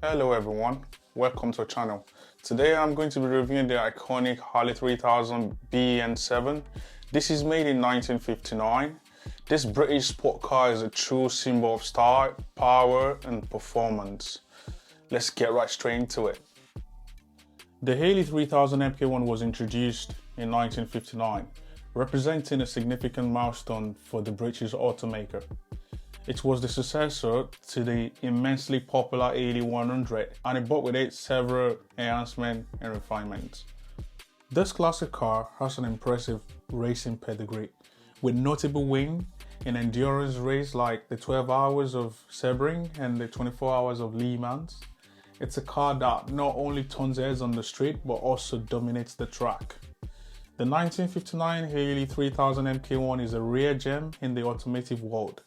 Hello everyone, welcome to our channel. Today I'm going to be reviewing the iconic Harley 3000 BN7. This is made in 1959. This British sport car is a true symbol of style, power and performance. Let's get right straight into it. The Harley 3000 MK1 was introduced in 1959, representing a significant milestone for the British automaker. It was the successor to the immensely popular Harley 100 and it brought with it several enhancements and refinements. This classic car has an impressive racing pedigree, with notable wins in endurance races like the 12 hours of Sebring and the 24 hours of Le Mans. It's a car that not only turns heads on the street but also dominates the track. The 1959 Harley 3000 MK1 is a rare gem in the automotive world,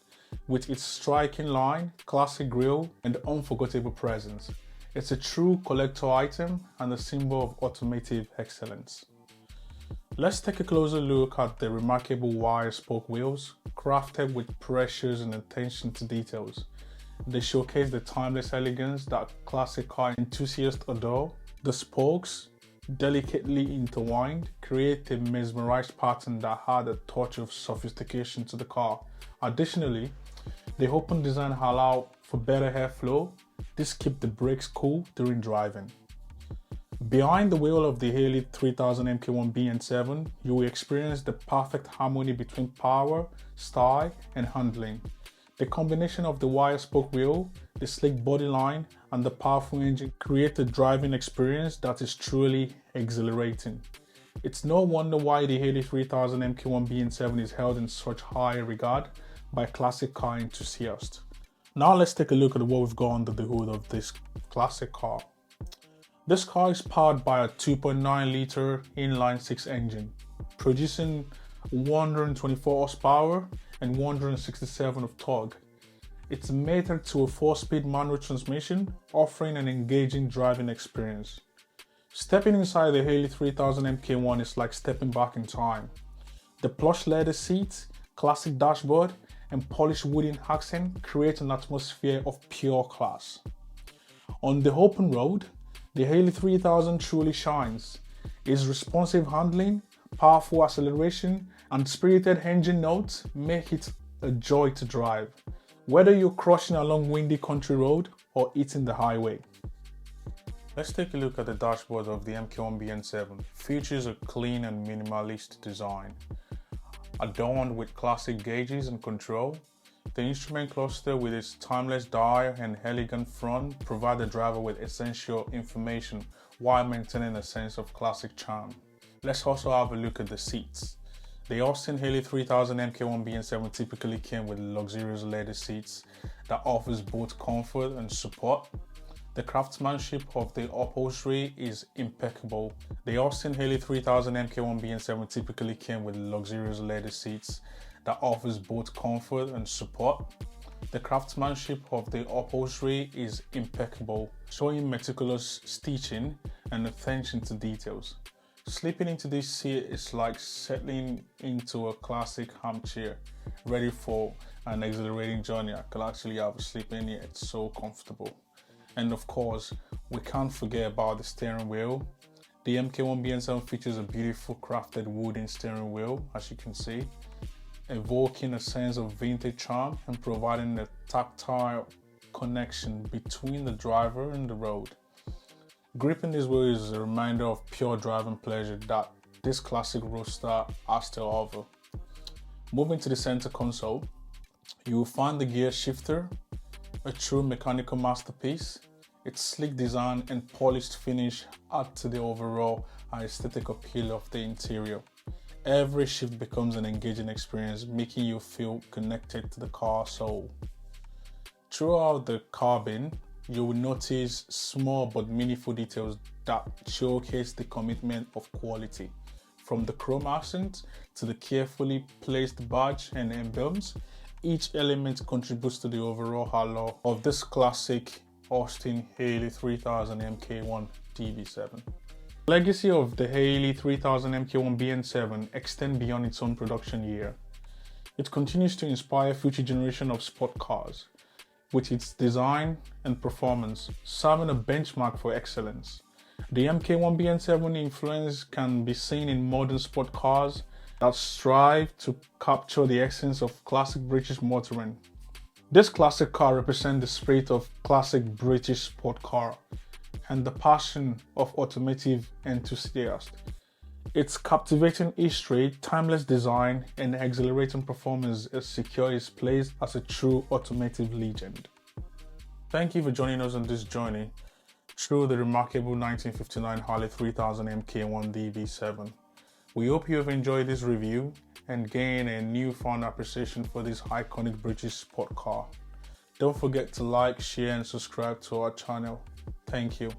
with its striking line, classic grille, and unforgettable presence. It's a true collector item and a symbol of automotive excellence. Let's take a closer look at the remarkable wire spoke wheels, crafted with precious and attention to details. They showcase the timeless elegance that classic car enthusiasts adore. The spokes, delicately intertwined, create a mesmerized pattern that had a touch of sophistication to the car. Additionally, the open design allows for better airflow. This keeps the brakes cool during driving. Behind the wheel of the Harley 3000 MK1 BN7, you will experience the perfect harmony between power, style, and handling. The combination of the wire spoke wheel, the sleek bodyline, and the powerful engine create a driving experience that is truly exhilarating. It's no wonder why the Harley 3000 MK1 BN7 is held in such high regard by classic car enthusiasts. Now let's take a look at what we've got under the hood of this classic car. This car is powered by a 2.9 litre inline-six engine, producing 124 horsepower and 167 of torque. It's mated to a 4-speed manual transmission, offering an engaging driving experience. Stepping inside the Harley 3000 MK1 is like stepping back in time. The plush leather seats, classic dashboard, and polished wooden accent create an atmosphere of pure class. On the open road, the Harley 3000 truly shines. Its responsive handling, powerful acceleration, and spirited engine notes make it a joy to drive, whether you're crushing along windy country road or hitting the highway. Let's take a look at the dashboard of the MK1 BN7. Features a clean and minimalist design. Adorned with classic gauges and control, the instrument cluster with its timeless dial and elegant front provide the driver with essential information while maintaining a sense of classic charm. Let's also have a look at the seats. The Austin Healey 3000 MK1 BN7 typically came with luxurious leather seats that offers both comfort and support. The craftsmanship of the upholstery is impeccable. The Austin Healey 3000 MK1 BN7 typically came with luxurious leather seats that offers both comfort and support. The craftsmanship of the upholstery is impeccable, showing meticulous stitching and attention to details. Sleeping into this seat is like settling into a classic armchair, ready for an exhilarating journey. I could actually have a sleep in here, it's so comfortable. And of course, we can't forget about the steering wheel. The MK1 BN7 features a beautiful crafted wooden steering wheel, as you can see, evoking a sense of vintage charm and providing a tactile connection between the driver and the road. Gripping this wheel is a reminder of pure driving pleasure that this classic Roadster has to offer. Moving to the center console, you will find the gear shifter, a true mechanical masterpiece. Its sleek design and polished finish add to the overall aesthetic appeal of the interior. Every shift becomes an engaging experience, making you feel connected to the car's soul. Throughout the cabin, you will notice small but meaningful details that showcase the commitment of quality. From the chrome accent to the carefully placed badge and emblems, each element contributes to the overall halo of this classic Austin Healey 3000 MK1 DB7. The legacy of the Healey 3000 MK1 BN7 extends beyond its own production year. It continues to inspire future generations of sport cars. with its design and performance, serving a benchmark for excellence. The MK1 BN7 influence can be seen in modern sport cars that strive to capture the essence of classic British motoring. This classic car represents the spirit of classic British sport car and the passion of automotive enthusiasts. Its captivating history, timeless design, and exhilarating performance has secured its place as a true automotive legend. Thank you for joining us on this journey through the remarkable 1959 Harley 3000 MK1 BN7. We hope you have enjoyed this review and gained a newfound appreciation for this iconic British sport car. Don't forget to like, share, and subscribe to our channel. Thank you.